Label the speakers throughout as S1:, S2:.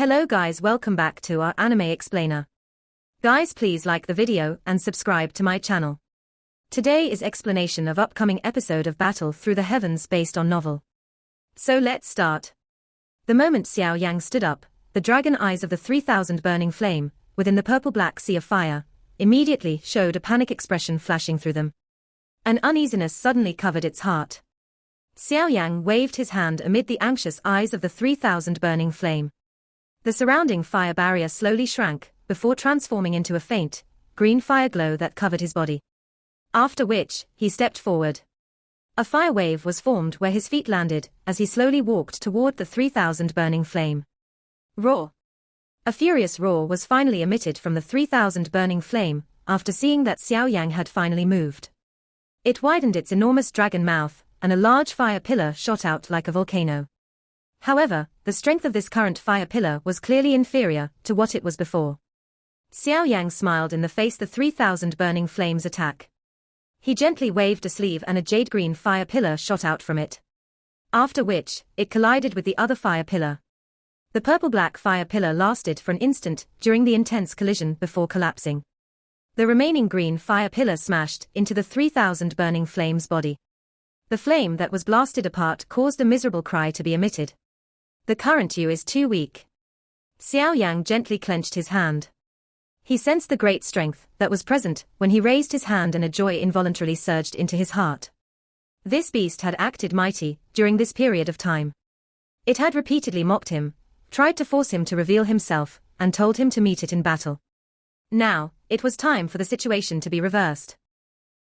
S1: Hello guys, welcome back to our anime explainer. Guys, please like the video and subscribe to my channel. Today is explanation of upcoming episode of Battle Through the Heavens based on novel. So let's start. The moment Xiao Yan stood up, the dragon eyes of the 3000 burning flame, within the purple-black sea of fire, immediately showed a panic expression flashing through them. An uneasiness suddenly covered its heart. Xiao Yan waved his hand amid the anxious eyes of the 3000 burning flame. The surrounding fire barrier slowly shrank, before transforming into a faint, green fire glow that covered his body. After which, he stepped forward. A fire wave was formed where his feet landed, as he slowly walked toward the 3000 burning flame. Roar! A furious roar was finally emitted from the 3000 burning flame, after seeing that Xiao Yan had finally moved. It widened its enormous dragon mouth, and a large fire pillar shot out like a volcano. However, the strength of this current fire pillar was clearly inferior to what it was before. Xiao Yan smiled in the face the 3000 burning flames attack. He gently waved a sleeve and a jade-green fire pillar shot out from it. After which, it collided with the other fire pillar. The purple-black fire pillar lasted for an instant during the intense collision before collapsing. The remaining green fire pillar smashed into the 3000 burning flames' body. The flame that was blasted apart caused a miserable cry to be emitted. The current you is too weak. Xiao Yan gently clenched his hand. He sensed the great strength that was present when he raised his hand, and a joy involuntarily surged into his heart. This beast had acted mighty during this period of time. It had repeatedly mocked him, tried to force him to reveal himself, and told him to meet it in battle. Now, it was time for the situation to be reversed.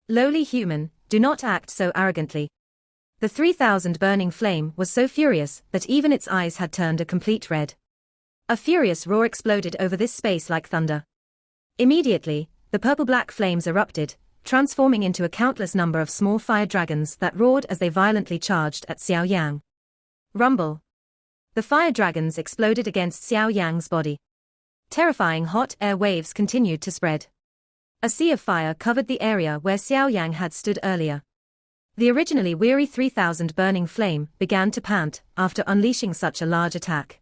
S1: Lowly human, do not act so arrogantly. The 3000 burning flame was so furious that even its eyes had turned a complete red. A furious roar exploded over this space like thunder. Immediately, the purple-black flames erupted, transforming into a countless number of small fire dragons that roared as they violently charged at Xiao Yan. Rumble! The fire dragons exploded against Xiao Yan's body. Terrifying hot air waves continued to spread. A sea of fire covered the area where Xiao Yan had stood earlier. The originally weary 3000 burning flame began to pant after unleashing such a large attack.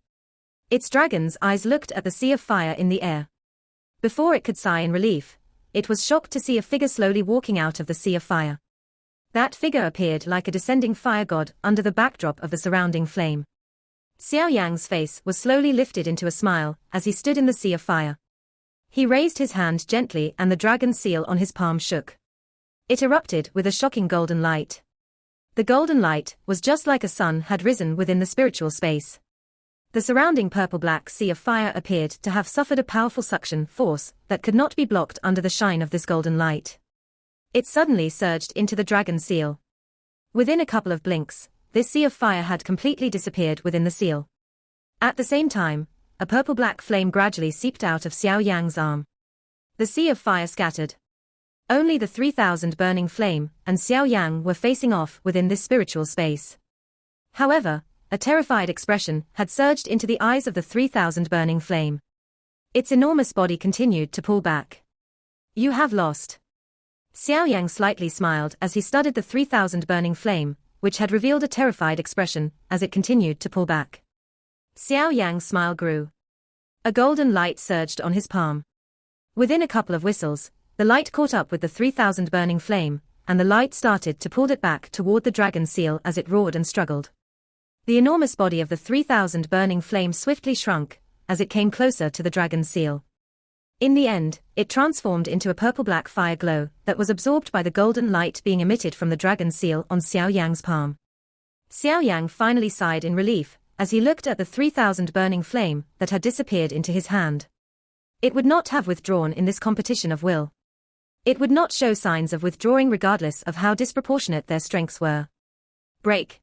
S1: Its dragon's eyes looked at the sea of fire in the air. Before it could sigh in relief, it was shocked to see a figure slowly walking out of the sea of fire. That figure appeared like a descending fire god under the backdrop of the surrounding flame. Xiao Yan's face was slowly lifted into a smile as he stood in the sea of fire. He raised his hand gently and the dragon seal on his palm shook. It erupted with a shocking golden light. The golden light was just like a sun had risen within the spiritual space. The surrounding purple-black sea of fire appeared to have suffered a powerful suction force that could not be blocked under the shine of this golden light. It suddenly surged into the dragon seal. Within a couple of blinks, this sea of fire had completely disappeared within the seal. At the same time, a purple-black flame gradually seeped out of Xiao Yan's arm. The sea of fire scattered. Only the 3000 burning flame and Xiao Yan were facing off within this spiritual space. However, a terrified expression had surged into the eyes of the 3000 burning flame. Its enormous body continued to pull back. You have lost. Xiao Yan slightly smiled as he studied the 3000 burning flame, which had revealed a terrified expression as it continued to pull back. Xiao Yan's smile grew. A golden light surged on his palm. Within a couple of whistles, the light caught up with the 3000 burning flame, and the light started to pull it back toward the dragon seal as it roared and struggled. The enormous body of the 3000 burning flame swiftly shrunk, as it came closer to the dragon seal. In the end, it transformed into a purple-black fire glow that was absorbed by the golden light being emitted from the dragon seal on Xiao Yan's palm. Xiao Yan finally sighed in relief, as he looked at the 3000 burning flame that had disappeared into his hand. It would not have withdrawn in this competition of will. It would not show signs of withdrawing regardless of how disproportionate their strengths were. Break!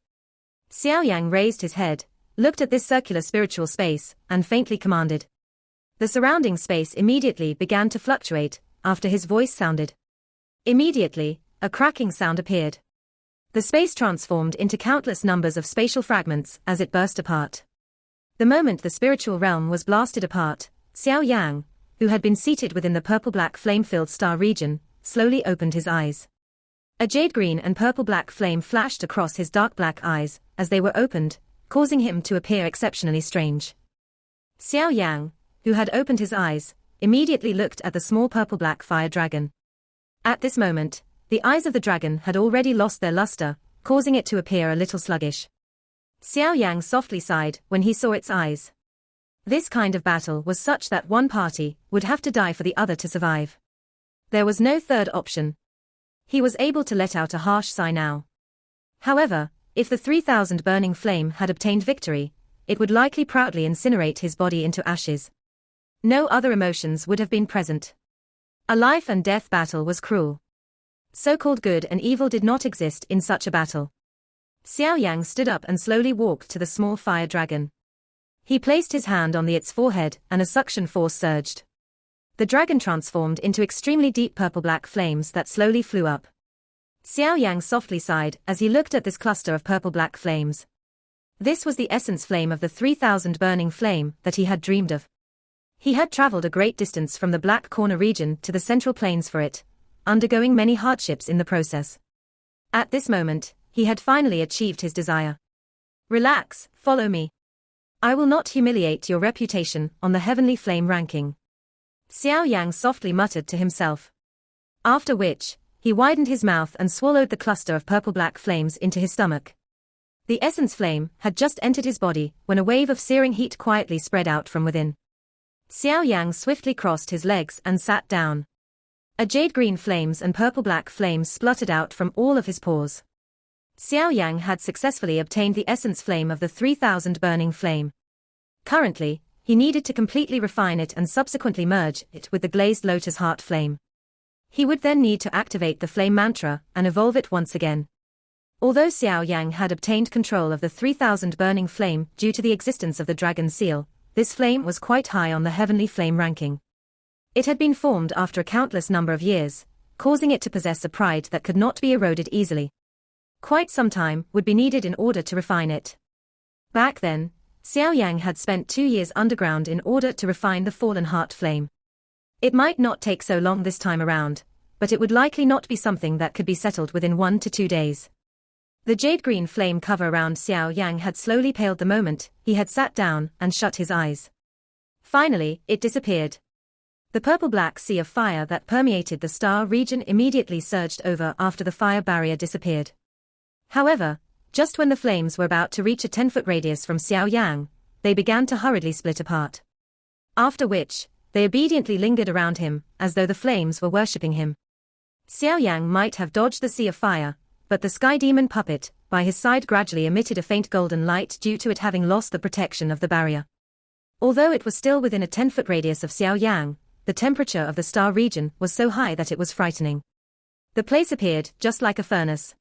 S1: Xiao Yan raised his head, looked at this circular spiritual space, and faintly commanded. The surrounding space immediately began to fluctuate, after his voice sounded. Immediately, a cracking sound appeared. The space transformed into countless numbers of spatial fragments as it burst apart. The moment the spiritual realm was blasted apart, Xiao Yan, who had been seated within the purple-black flame-filled star region, slowly opened his eyes. A jade-green and purple-black flame flashed across his dark black eyes as they were opened, causing him to appear exceptionally strange. Xiao Yang, who had opened his eyes, immediately looked at the small purple-black fire dragon. At this moment, the eyes of the dragon had already lost their luster, causing it to appear a little sluggish. Xiao Yang softly sighed when he saw its eyes. This kind of battle was such that one party would have to die for the other to survive. There was no third option. He was able to let out a harsh sigh now. However, if the 3,000 burning flame had obtained victory, it would likely proudly incinerate his body into ashes. No other emotions would have been present. A life and death battle was cruel. So-called good and evil did not exist in such a battle. Xiao Yang stood up and slowly walked to the small fire dragon. He placed his hand on its forehead and a suction force surged. The dragon transformed into extremely deep purple-black flames that slowly flew up. Xiao Yang softly sighed as he looked at this cluster of purple-black flames. This was the essence flame of the 3,000 burning flame that he had dreamed of. He had traveled a great distance from the Black Corner region to the Central Plains for it, undergoing many hardships in the process. At this moment, he had finally achieved his desire. Relax, follow me. I will not humiliate your reputation on the heavenly flame ranking. Xiao Yang softly muttered to himself. After which, he widened his mouth and swallowed the cluster of purple-black flames into his stomach. The essence flame had just entered his body when a wave of searing heat quietly spread out from within. Xiao Yang swiftly crossed his legs and sat down. A jade-green flames and purple-black flames spluttered out from all of his pores. Xiao Yang had successfully obtained the essence flame of the 3,000 burning flame. Currently, he needed to completely refine it and subsequently merge it with the glazed lotus heart flame. He would then need to activate the flame mantra and evolve it once again. Although Xiao Yang had obtained control of the 3,000 burning flame due to the existence of the dragon seal, this flame was quite high on the heavenly flame ranking. It had been formed after a countless number of years, causing it to possess a pride that could not be eroded easily. Quite some time would be needed in order to refine it. Back then, Xiao Yang had spent 2 years underground in order to refine the fallen heart flame. It might not take so long this time around, but it would likely not be something that could be settled within 1 to 2 days. The jade-green flame cover around Xiao Yang had slowly paled the moment he had sat down and shut his eyes. Finally, it disappeared. The purple-black sea of fire that permeated the star region immediately surged over after the fire barrier disappeared. However, just when the flames were about to reach a 10-foot radius from Xiao Yang, they began to hurriedly split apart. After which, they obediently lingered around him, as though the flames were worshipping him. Xiao Yang might have dodged the sea of fire, but the sky demon puppet, by his side gradually emitted a faint golden light due to it having lost the protection of the barrier. Although it was still within a 10-foot radius of Xiao Yang, the temperature of the star region was so high that it was frightening. The place appeared just like a furnace.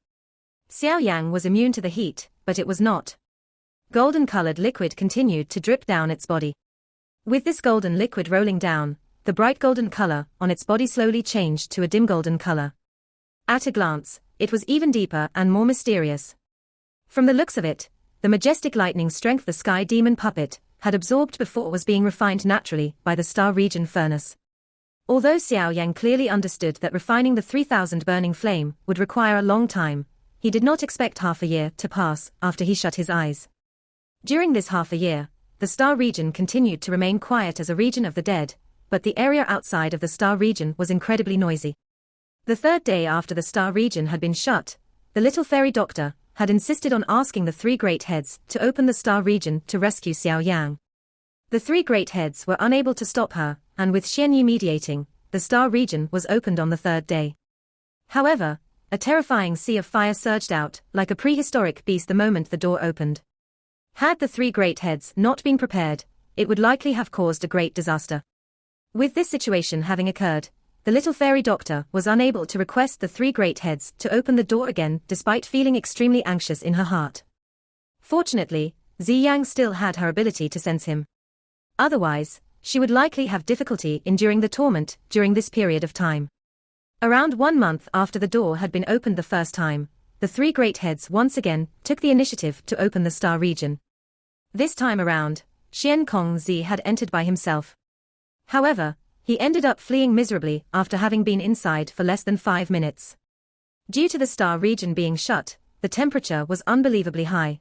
S1: Xiao Yang was immune to the heat, but it was not. Golden-colored liquid continued to drip down its body. With this golden liquid rolling down, the bright golden color on its body slowly changed to a dim golden color. At a glance, it was even deeper and more mysterious. From the looks of it, the majestic lightning strength the sky demon puppet had absorbed before was being refined naturally by the star region furnace. Although Xiao Yang clearly understood that refining the 3,000 burning flame would require a long time, he did not expect half a year to pass after he shut his eyes. During this half a year, the star region continued to remain quiet as a region of the dead, but the area outside of the star region was incredibly noisy. The third day after the star region had been shut, the little fairy doctor had insisted on asking the 3 great heads to open the star region to rescue Xiao Yang. The 3 great heads were unable to stop her, and with Xian Yi mediating, the star region was opened on the 3rd day. However, a terrifying sea of fire surged out, like a prehistoric beast the moment the door opened. Had the 3 great heads not been prepared, it would likely have caused a great disaster. With this situation having occurred, the little fairy doctor was unable to request the 3 great heads to open the door again despite feeling extremely anxious in her heart. Fortunately, Ziyang still had her ability to sense him. Otherwise, she would likely have difficulty enduring the torment during this period of time. Around 1 month after the door had been opened the first time, the 3 great heads once again took the initiative to open the star region. This time around, Xian Kongzi had entered by himself. However, he ended up fleeing miserably after having been inside for less than 5 minutes. Due to the star region being shut, the temperature was unbelievably high.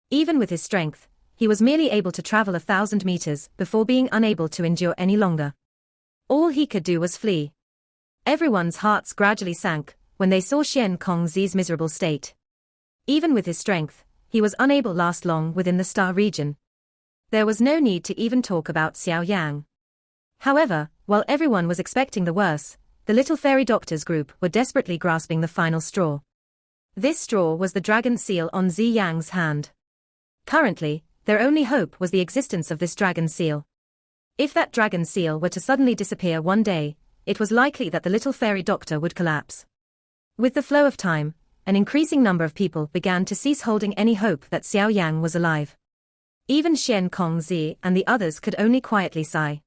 S1: Even with his strength, he was merely able to travel 1,000 meters before being unable to endure any longer. All he could do was flee. Everyone's hearts gradually sank when they saw Xian Kongzi's miserable state. Even with his strength, he was unable to last long within the star region. There was no need to even talk about Xiao Yan. However, while everyone was expecting the worst, the little fairy doctors group were desperately grasping the final straw. This straw was the dragon seal on Zi Yang's hand. Currently, their only hope was the existence of this dragon seal. If that dragon seal were to suddenly disappear one day, it was likely that the little fairy doctor would collapse. With the flow of time, an increasing number of people began to cease holding any hope that Xiao Yang was alive. Even Xian Kongzi and the others could only quietly sigh.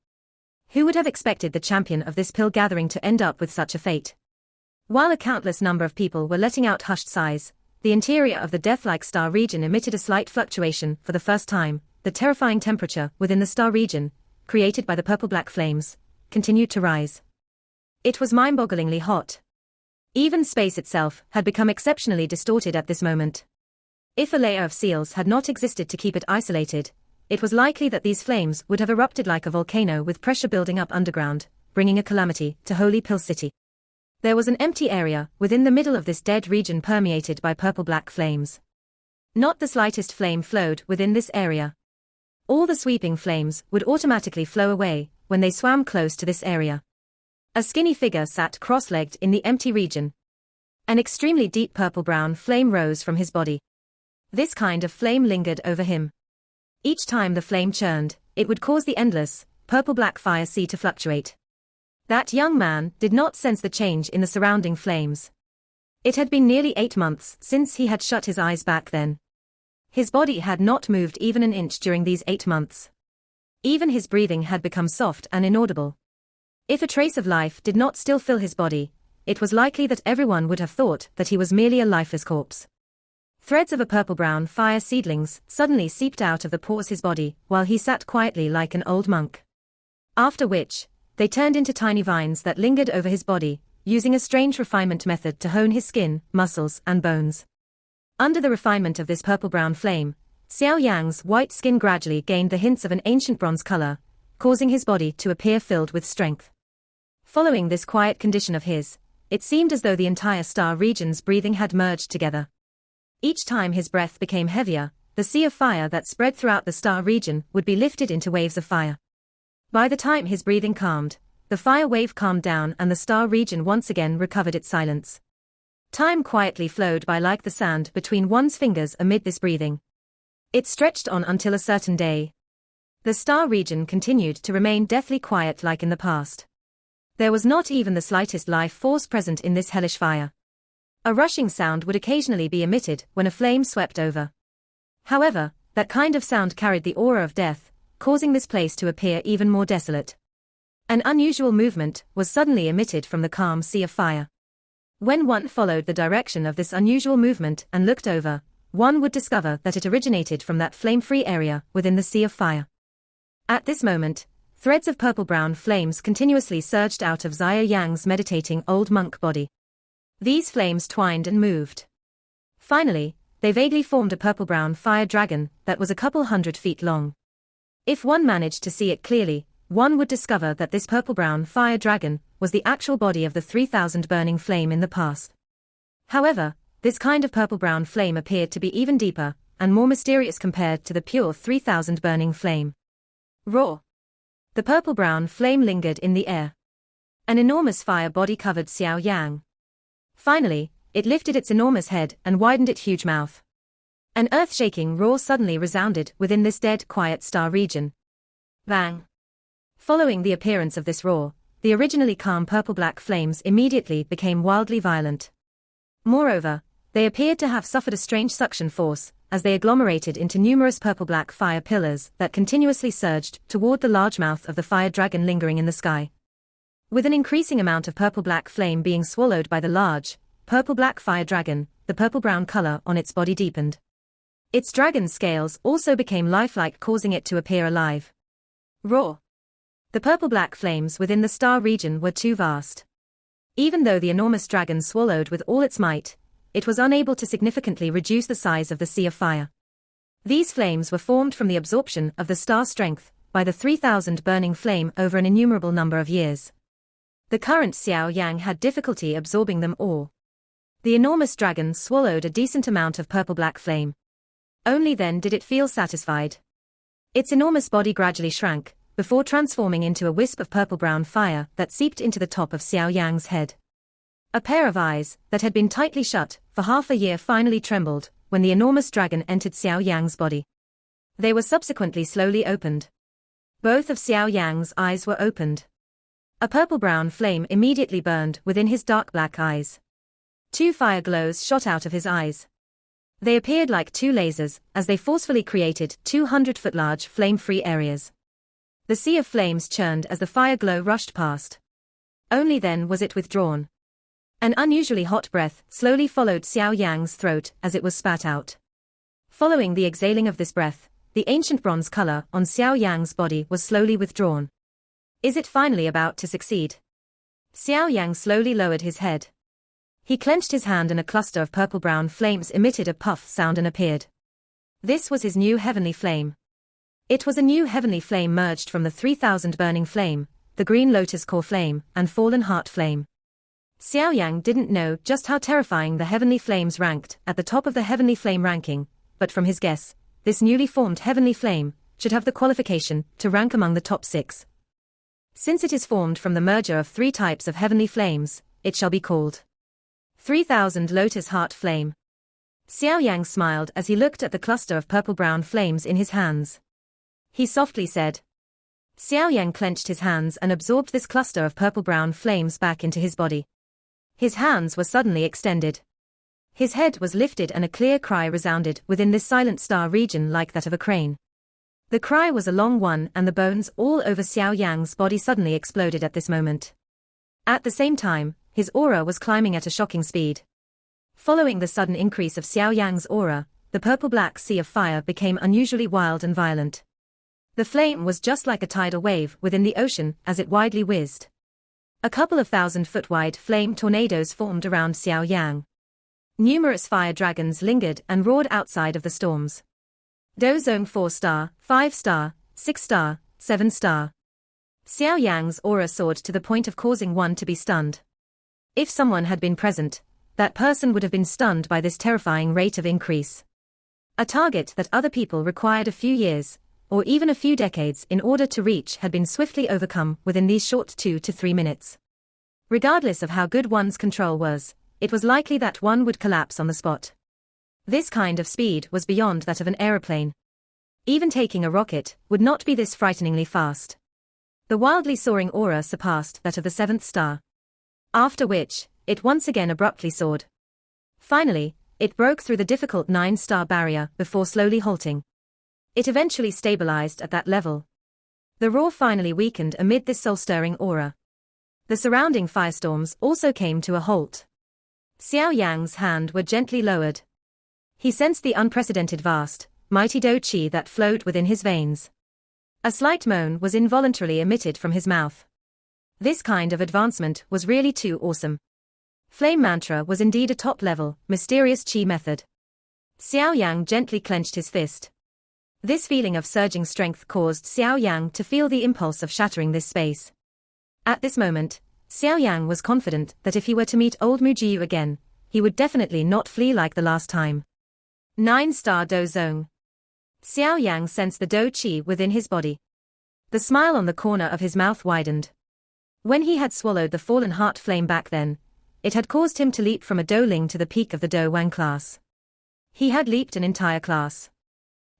S1: Who would have expected the champion of this pill gathering to end up with such a fate? While a countless number of people were letting out hushed sighs, the interior of the death-like star region emitted a slight fluctuation for the first time. The terrifying temperature within the star region, created by the purple-black flames, continued to rise. It was mind-bogglingly hot. Even space itself had become exceptionally distorted at this moment. If a layer of seals had not existed to keep it isolated, it was likely that these flames would have erupted like a volcano with pressure building up underground, bringing a calamity to Holy Pill City. There was an empty area within the middle of this dead region permeated by purple-black flames. Not the slightest flame flowed within this area. All the sweeping flames would automatically flow away when they swam close to this area. A skinny figure sat cross-legged in the empty region. An extremely deep purple-brown flame rose from his body. This kind of flame lingered over him. Each time the flame churned, it would cause the endless, purple-black fire sea to fluctuate. That young man did not sense the change in the surrounding flames. It had been nearly 8 months since he had shut his eyes back then. His body had not moved even an inch during these 8 months. Even his breathing had become soft and inaudible. If a trace of life did not still fill his body, it was likely that everyone would have thought that he was merely a lifeless corpse. Threads of a purple-brown fire seedlings suddenly seeped out of the pores his body while he sat quietly like an old monk. After which, they turned into tiny vines that lingered over his body, using a strange refinement method to hone his skin, muscles, and bones. Under the refinement of this purple-brown flame, Xiao Yang's white skin gradually gained the hints of an ancient bronze color, causing his body to appear filled with strength. Following this quiet condition of his, it seemed as though the entire star region's breathing had merged together. Each time his breath became heavier, the sea of fire that spread throughout the star region would be lifted into waves of fire. By the time his breathing calmed, the fire wave calmed down and the star region once again recovered its silence. Time quietly flowed by like the sand between one's fingers amid this breathing. It stretched on until a certain day. The star region continued to remain deathly quiet like in the past. There was not even the slightest life force present in this hellish fire. A rushing sound would occasionally be emitted when a flame swept over. However, that kind of sound carried the aura of death, causing this place to appear even more desolate. An unusual movement was suddenly emitted from the calm sea of fire. When one followed the direction of this unusual movement and looked over, one would discover that it originated from that flame-free area within the sea of fire. At this moment, threads of purple-brown flames continuously surged out of Xiao Yang's meditating old monk body. These flames twined and moved. Finally, they vaguely formed a purple-brown fire dragon that was a couple 100 feet long. If one managed to see it clearly, one would discover that this purple-brown fire dragon was the actual body of the 3,000 burning flame in the past. However, this kind of purple-brown flame appeared to be even deeper and more mysterious compared to the pure 3,000 burning flame. Roar! The purple-brown flame lingered in the air. An enormous fire body covered Xiao Yang. Finally, it lifted its enormous head and widened its huge mouth. An earth-shaking roar suddenly resounded within this dead, quiet star region. Bang! Following the appearance of this roar, the originally calm purple-black flames immediately became wildly violent. Moreover, they appeared to have suffered a strange suction force, as they agglomerated into numerous purple-black fire pillars that continuously surged toward the large mouth of the fire dragon lingering in the sky. With an increasing amount of purple-black flame being swallowed by the large, purple-black fire dragon, the purple-brown color on its body deepened. Its dragon scales also became lifelike, causing it to appear alive. Roar! The purple-black flames within the star region were too vast. Even though the enormous dragon swallowed with all its might, it was unable to significantly reduce the size of the sea of fire. These flames were formed from the absorption of the star strength by the 3,000 burning flame over an innumerable number of years. The current Xiao Yan had difficulty absorbing them all. The enormous dragon swallowed a decent amount of purple-black flame. Only then did it feel satisfied. Its enormous body gradually shrank, before transforming into a wisp of purple-brown fire that seeped into the top of Xiao Yang's head. A pair of eyes, that had been tightly shut for half a year, finally trembled when the enormous dragon entered Xiao Yang's body. They were subsequently slowly opened. Both of Xiao Yang's eyes were opened. A purple-brown flame immediately burned within his dark black eyes. 2 fire glows shot out of his eyes. They appeared like 2 lasers as they forcefully created 200-foot large flame-free areas. The sea of flames churned as the fire glow rushed past. Only then was it withdrawn. An unusually hot breath slowly followed Xiao Yang's throat as it was spat out. Following the exhaling of this breath, the ancient bronze color on Xiao Yang's body was slowly withdrawn. Is it finally about to succeed? Xiao Yang slowly lowered his head. He clenched his hand and a cluster of purple-brown flames emitted a puff sound and appeared. This was his new heavenly flame. It was a new heavenly flame merged from the 3,000 burning flame, the green lotus core flame, and fallen heart flame. Xiao Yang didn't know just how terrifying the heavenly flames ranked at the top of the heavenly flame ranking, but from his guess, this newly formed heavenly flame should have the qualification to rank among the top 6. Since it is formed from the merger of 3 types of heavenly flames, it shall be called 3,000 Lotus Heart Flame. Xiao Yang smiled as he looked at the cluster of purple-brown flames in his hands. He softly said. Xiao Yang clenched his hands and absorbed this cluster of purple-brown flames back into his body. His hands were suddenly extended. His head was lifted and a clear cry resounded within this silent star region like that of a crane. The cry was a long one and the bones all over Xiao Yang's body suddenly exploded at this moment. At the same time, his aura was climbing at a shocking speed. Following the sudden increase of Xiao Yang's aura, the purple-black sea of fire became unusually wild and violent. The flame was just like a tidal wave within the ocean as it widely whizzed. A couple of 1,000-foot-wide flame tornadoes formed around Xiao Yang. Numerous fire dragons lingered and roared outside of the storms. Dozong 4-star, 5-star, 6-star, 7-star. Xiao Yang's aura soared to the point of causing one to be stunned. If someone had been present, that person would have been stunned by this terrifying rate of increase. A target that other people required a few years, or even a few decades in order to reach had been swiftly overcome within these short 2 to 3 minutes. Regardless of how good one's control was, it was likely that one would collapse on the spot. This kind of speed was beyond that of an aeroplane. Even taking a rocket would not be this frighteningly fast. The wildly soaring aura surpassed that of the 7th star. After which, it once again abruptly soared. Finally, it broke through the difficult 9-star barrier before slowly halting. It eventually stabilized at that level. The roar finally weakened amid this soul-stirring aura. The surrounding firestorms also came to a halt. Xiao Yang's hand were gently lowered. He sensed the unprecedented vast, mighty Do Qi that flowed within his veins. A slight moan was involuntarily emitted from his mouth. This kind of advancement was really too awesome. Flame Mantra was indeed a top-level, mysterious Qi method. Xiao Yang gently clenched his fist. This feeling of surging strength caused Xiao Yang to feel the impulse of shattering this space. At this moment, Xiao Yang was confident that if he were to meet old Mujiu again, he would definitely not flee like the last time. 9-star Dozong. Xiao Yang sensed the Do Qi within his body. The smile on the corner of his mouth widened. When he had swallowed the fallen heart flame back then, it had caused him to leap from a Do Ling to the peak of the Do Wang class. He had leaped an entire class.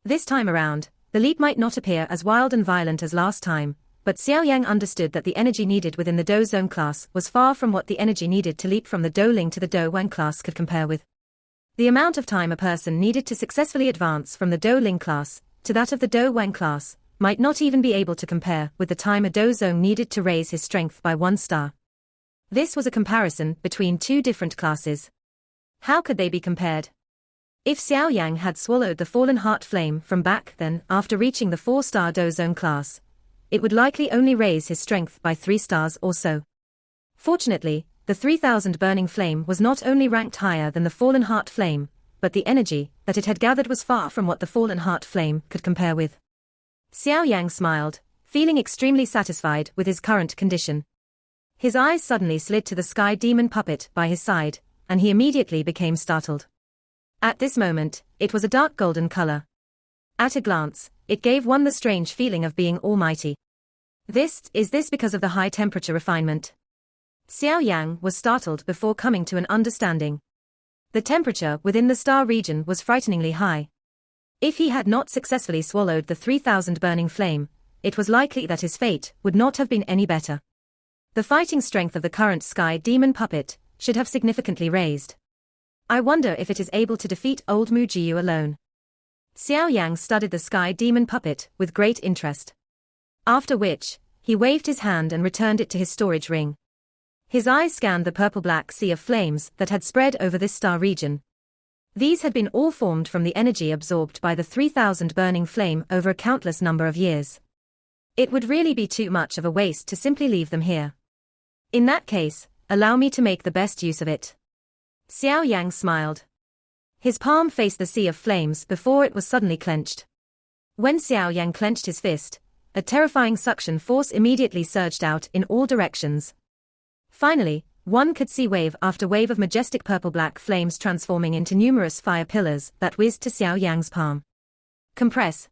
S1: This time around, the leap might not appear as wild and violent as last time, but Xiao Yang understood that the energy needed within the Do Zone class was far from what the energy needed to leap from the Do Ling to the Do Wang class could compare with. The amount of time a person needed to successfully advance from the Do Ling class to that of the Do Wang class might not even be able to compare with the time a Do Zone needed to raise his strength by 1 star. This was a comparison between 2 different classes. How could they be compared? If Xiao Yang had swallowed the fallen heart flame from back then after reaching the 4-star Do Zone class, it would likely only raise his strength by 3 stars or so. Fortunately, the 3,000 burning flame was not only ranked higher than the fallen heart flame, but the energy that it had gathered was far from what the fallen heart flame could compare with. Xiao Yang smiled, feeling extremely satisfied with his current condition. His eyes suddenly slid to the sky demon puppet by his side, and he immediately became startled. At this moment, it was a dark golden color. At a glance, it gave one the strange feeling of being almighty. Is this because of the high temperature refinement? Xiao Yang was startled before coming to an understanding. The temperature within the star region was frighteningly high. If he had not successfully swallowed the 3000 burning flame, it was likely that his fate would not have been any better. The fighting strength of the current sky demon puppet should have significantly raised. I wonder if it is able to defeat old Mu Jiu alone. Xiao Yang studied the sky demon puppet with great interest. After which, he waved his hand and returned it to his storage ring. His eyes scanned the purple-black sea of flames that had spread over this star region. These had been all formed from the energy absorbed by the 3000 burning flame over a countless number of years. It would really be too much of a waste to simply leave them here. In that case, allow me to make the best use of it. Xiao Yang smiled. His palm faced the sea of flames before it was suddenly clenched. When Xiao Yang clenched his fist, a terrifying suction force immediately surged out in all directions. Finally, one could see wave after wave of majestic purple-black flames transforming into numerous fire pillars that whizzed to Xiao Yang's palm. Compress.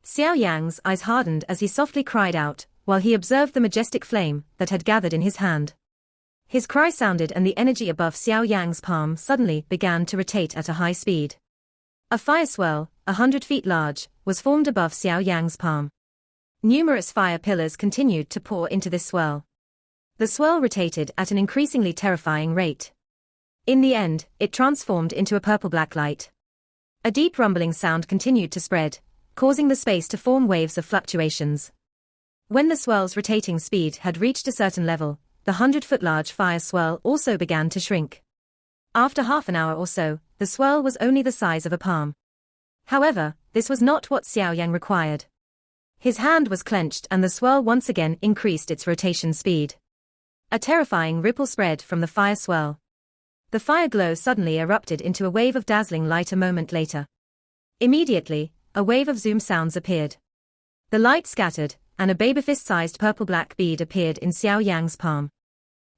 S1: Xiao Yang's eyes hardened as he softly cried out, while he observed the majestic flame that had gathered in his hand. His cry sounded and the energy above Xiao Yang's palm suddenly began to rotate at a high speed. A fire swirl, 100 feet large, was formed above Xiao Yang's palm. Numerous fire pillars continued to pour into this swirl. The swirl rotated at an increasingly terrifying rate. In the end, it transformed into a purple-black light. A deep rumbling sound continued to spread, causing the space to form waves of fluctuations. When the swirl's rotating speed had reached a certain level, the 100-foot-large fire swirl also began to shrink. After half an hour or so, the swirl was only the size of a palm. However, this was not what Xiao Yang required. His hand was clenched and the swirl once again increased its rotation speed. A terrifying ripple spread from the fire swirl. The fire glow suddenly erupted into a wave of dazzling light a moment later. Immediately, a wave of zoom sounds appeared. The light scattered, and a baby fist-sized purple-black bead appeared in Xiao Yang's palm.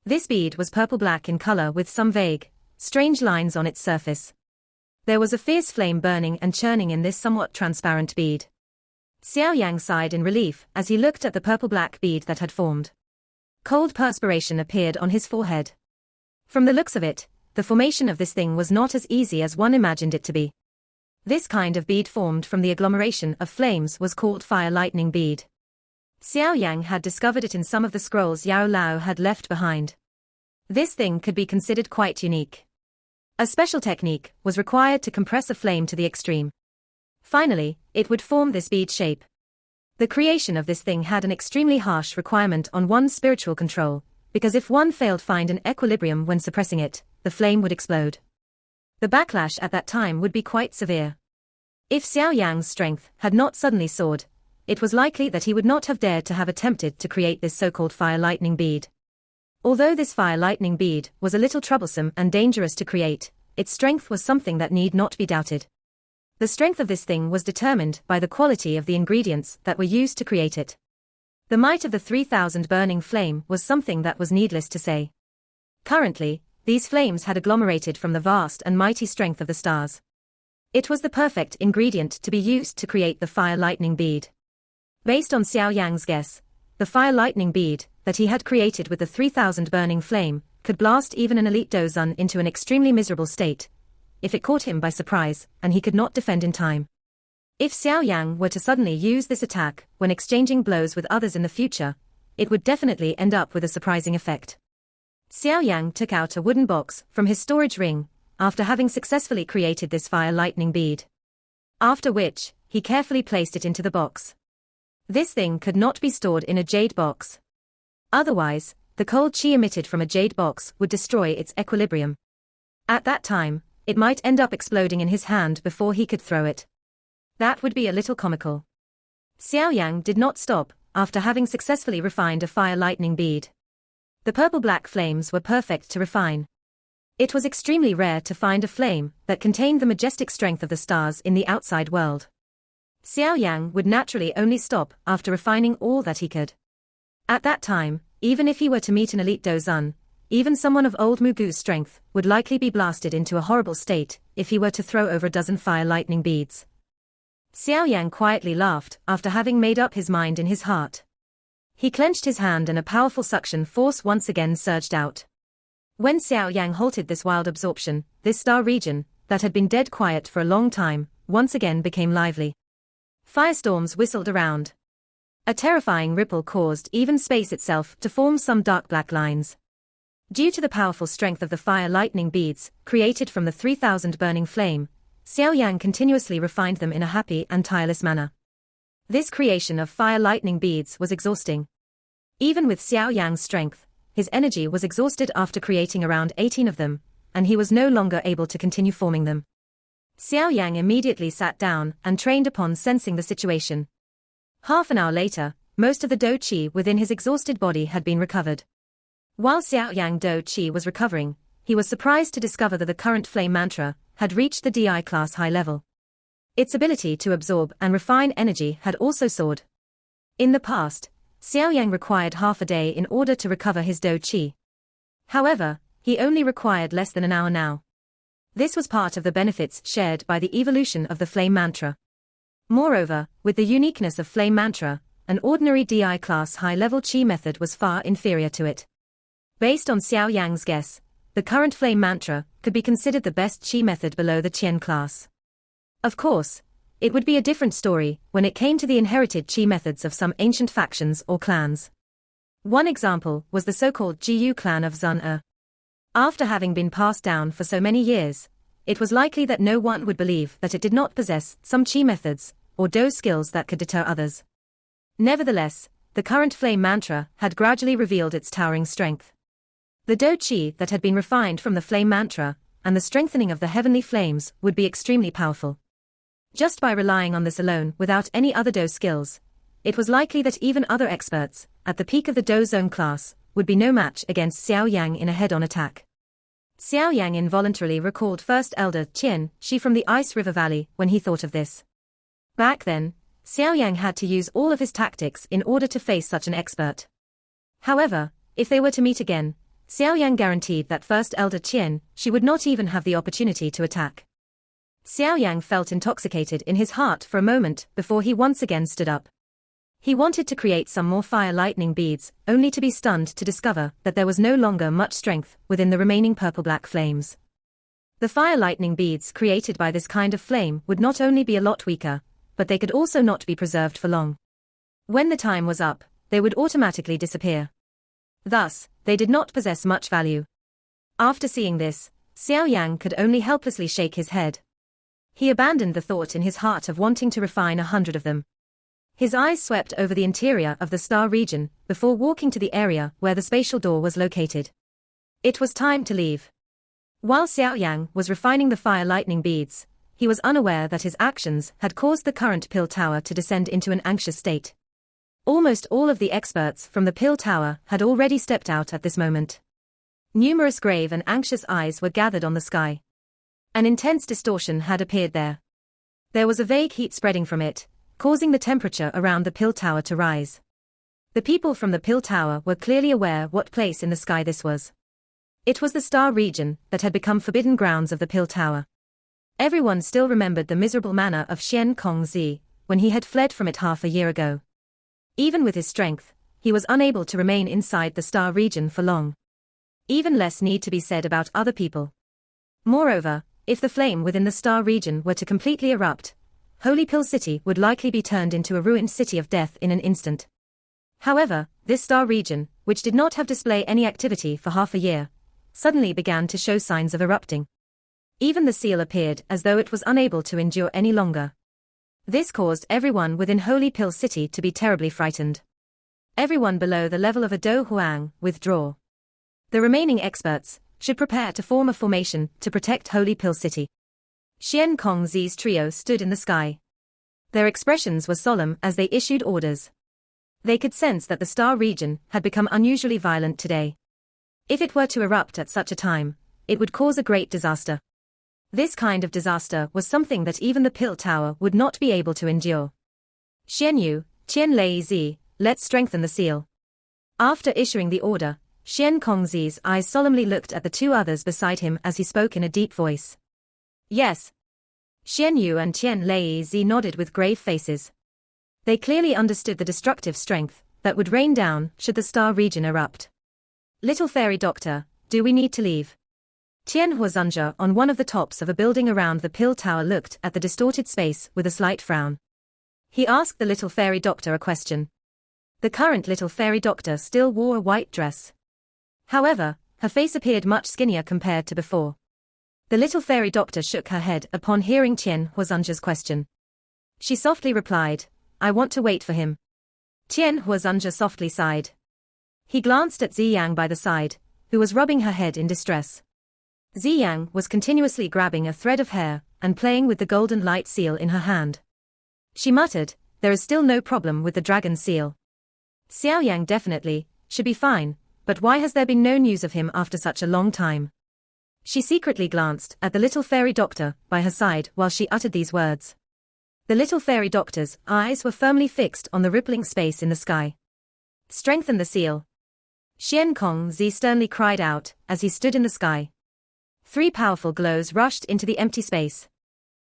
S1: This bead was purple-black in color with some vague, strange lines on its surface. There was a fierce flame burning and churning in this somewhat transparent bead. Xiao Yang sighed in relief as he looked at the purple-black bead that had formed. Cold perspiration appeared on his forehead. From the looks of it, the formation of this thing was not as easy as one imagined it to be. This kind of bead formed from the agglomeration of flames was called fire lightning bead. Xiao Yang had discovered it in some of the scrolls Yao Lao had left behind. This thing could be considered quite unique. A special technique was required to compress a flame to the extreme. Finally, it would form this bead shape. The creation of this thing had an extremely harsh requirement on one's spiritual control, because if one failed to find an equilibrium when suppressing it, the flame would explode. The backlash at that time would be quite severe. If Xiao Yang's strength had not suddenly soared, it was likely that he would not have dared to have attempted to create this so-called fire lightning bead. Although this fire lightning bead was a little troublesome and dangerous to create, its strength was something that need not be doubted. The strength of this thing was determined by the quality of the ingredients that were used to create it. The might of the 3000 burning flame was something that was needless to say. Currently, these flames had agglomerated from the vast and mighty strength of the stars. It was the perfect ingredient to be used to create the fire lightning bead. Based on Xiao Yang's guess, the fire lightning bead that he had created with the 3000 burning flame could blast even an elite Dozun into an extremely miserable state, if it caught him by surprise, and he could not defend in time. If Xiao Yang were to suddenly use this attack when exchanging blows with others in the future, it would definitely end up with a surprising effect. Xiao Yang took out a wooden box from his storage ring, after having successfully created this fire lightning bead. After which, he carefully placed it into the box. This thing could not be stored in a jade box. Otherwise, the cold chi emitted from a jade box would destroy its equilibrium. At that time, it might end up exploding in his hand before he could throw it. That would be a little comical. Xiao Yang did not stop, after having successfully refined a fire lightning bead. The purple-black flames were perfect to refine. It was extremely rare to find a flame that contained the majestic strength of the stars in the outside world. Xiao Yan would naturally only stop after refining all that he could. At that time, even if he were to meet an elite Dozun, even someone of old Mugu's strength would likely be blasted into a horrible state if he were to throw over a dozen fire lightning beads. Xiao Yan quietly laughed after having made up his mind in his heart. He clenched his hand and a powerful suction force once again surged out. When Xiao Yang halted this wild absorption, this star region, that had been dead quiet for a long time, once again became lively. Firestorms whistled around. A terrifying ripple caused even space itself to form some dark black lines. Due to the powerful strength of the fire lightning beads, created from the 3,000 burning flame, Xiao Yang continuously refined them in a happy and tireless manner. This creation of fire lightning beads was exhausting. Even with Xiao Yang's strength, his energy was exhausted after creating around 18 of them, and he was no longer able to continue forming them. Xiao Yang immediately sat down and trained upon sensing the situation. Half an hour later, most of the Do Qi within his exhausted body had been recovered. While Xiao Yang Do Qi was recovering, he was surprised to discover that the current flame mantra had reached the DI class high level. Its ability to absorb and refine energy had also soared. In the past, Xiao Yang required half a day in order to recover his Do Qi. However, he only required less than an hour now. This was part of the benefits shared by the evolution of the flame mantra. Moreover, with the uniqueness of flame mantra, an ordinary DI class high-level Qi method was far inferior to it. Based on Xiao Yang's guess, the current flame mantra could be considered the best Qi method below the Qian class. Of course, it would be a different story when it came to the inherited Qi methods of some ancient factions or clans. One example was the so-called Jiyu clan of Zun. After having been passed down for so many years, it was likely that no one would believe that it did not possess some Qi methods or Do skills that could deter others. Nevertheless, the current flame mantra had gradually revealed its towering strength. The Do Qi that had been refined from the flame mantra and the strengthening of the heavenly flames would be extremely powerful. Just by relying on this alone without any other Do skills, it was likely that even other experts, at the peak of the Do zone class, would be no match against Xiao Yang in a head-on attack. Xiao Yang involuntarily recalled First Elder Qian Shi from the Ice River Valley when he thought of this. Back then, Xiao Yang had to use all of his tactics in order to face such an expert. However, if they were to meet again, Xiao Yang guaranteed that First Elder Qian Shi would not even have the opportunity to attack. Xiao Yang felt intoxicated in his heart for a moment before he once again stood up. He wanted to create some more fire lightning beads, only to be stunned to discover that there was no longer much strength within the remaining purple-black flames. The fire lightning beads created by this kind of flame would not only be a lot weaker, but they could also not be preserved for long. When the time was up, they would automatically disappear. Thus, they did not possess much value. After seeing this, Xiao Yang could only helplessly shake his head. He abandoned the thought in his heart of wanting to refine 100 of them. His eyes swept over the interior of the star region before walking to the area where the spatial door was located. It was time to leave. While Xiao Yang was refining the fire lightning beads, he was unaware that his actions had caused the current pill tower to descend into an anxious state. Almost all of the experts from the pill tower had already stepped out at this moment. Numerous grave and anxious eyes were gathered on the sky. An intense distortion had appeared there. There was a vague heat spreading from it, causing the temperature around the pill tower to rise. The people from the pill tower were clearly aware what place in the sky this was. It was the star region that had become forbidden grounds of the pill tower. Everyone still remembered the miserable manner of Xian Kongzi when he had fled from it half a year ago. Even with his strength, he was unable to remain inside the star region for long. Even less need to be said about other people. Moreover, if the flame within the star region were to completely erupt, Holy Pill City would likely be turned into a ruined city of death in an instant. However, this star region, which did not have display any activity for half a year, suddenly began to show signs of erupting. Even the seal appeared as though it was unable to endure any longer. This caused everyone within Holy Pill City to be terribly frightened. Everyone below the level of a Do Huang withdraw. The remaining experts should prepare to form a formation to protect Holy Pill City. Xian Kongzi's trio stood in the sky. Their expressions were solemn as they issued orders. They could sense that the star region had become unusually violent today. If it were to erupt at such a time, it would cause a great disaster. This kind of disaster was something that even the pill tower would not be able to endure. Xian Yu, Qian Lei Zi, let's strengthen the seal. After issuing the order, Xian Kongzi's eyes solemnly looked at the two others beside him as he spoke in a deep voice. Yes. Xian Yu and Qian Lei Zi nodded with grave faces. They clearly understood the destructive strength that would rain down should the star region erupt. Little fairy doctor, do we need to leave? Tian Huazunja on one of the tops of a building around the pill tower looked at the distorted space with a slight frown. He asked the little fairy doctor a question. The current little fairy doctor still wore a white dress. However, her face appeared much skinnier compared to before. The little fairy doctor shook her head upon hearing Tian Huazunja's question. She softly replied, I want to wait for him. Tian Huazunja softly sighed. He glanced at Ziyang by the side, who was rubbing her head in distress. Ziyang was continuously grabbing a thread of hair and playing with the golden light seal in her hand. She muttered, there is still no problem with the dragon seal. Xiao Yan definitely should be fine, but why has there been no news of him after such a long time? She secretly glanced at the little fairy doctor by her side while she uttered these words. The little fairy doctor's eyes were firmly fixed on the rippling space in the sky. Strengthen the seal. Xian Kongzi sternly cried out as he stood in the sky. 3 powerful glows rushed into the empty space.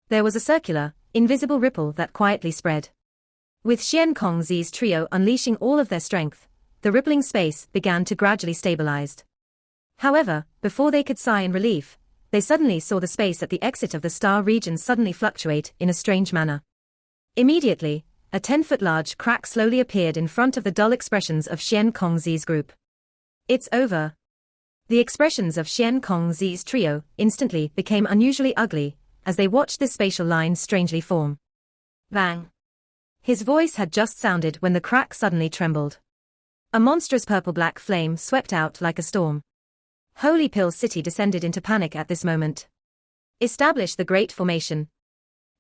S1: There was a circular, invisible ripple that quietly spread. With Xian Kongzi's trio unleashing all of their strength, the rippling space began to gradually stabilize. However, before they could sigh in relief, they suddenly saw the space at the exit of the star region suddenly fluctuate in a strange manner. Immediately, a 10-foot large crack slowly appeared in front of the dull expressions of Xian Kongzi's group. It's over. The expressions of Xian Kongzi's trio instantly became unusually ugly as they watched this spatial line strangely form. Bang! His voice had just sounded when the crack suddenly trembled. A monstrous purple-black flame swept out like a storm. Holy Pill City descended into panic at this moment. Establish the Great Formation.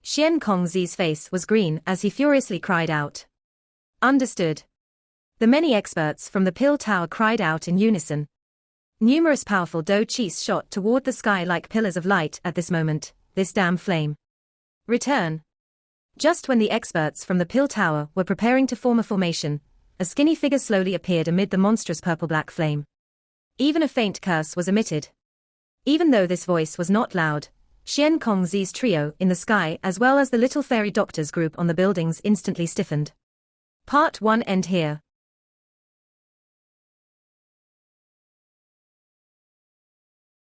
S1: Xian Kongzi's face was green as he furiously cried out. Understood. The many experts from the Pill Tower cried out in unison. Numerous powerful Do Chis shot toward the sky like pillars of light at this moment. This damn flame. Return. Just when the experts from the Pill Tower were preparing to form a formation, a skinny figure slowly appeared amid the monstrous purple-black flame. Even a faint curse was emitted. Even though this voice was not loud, Xian Kongzi's trio in the sky as well as the little fairy doctor's group on the buildings instantly stiffened. Part 1 end here.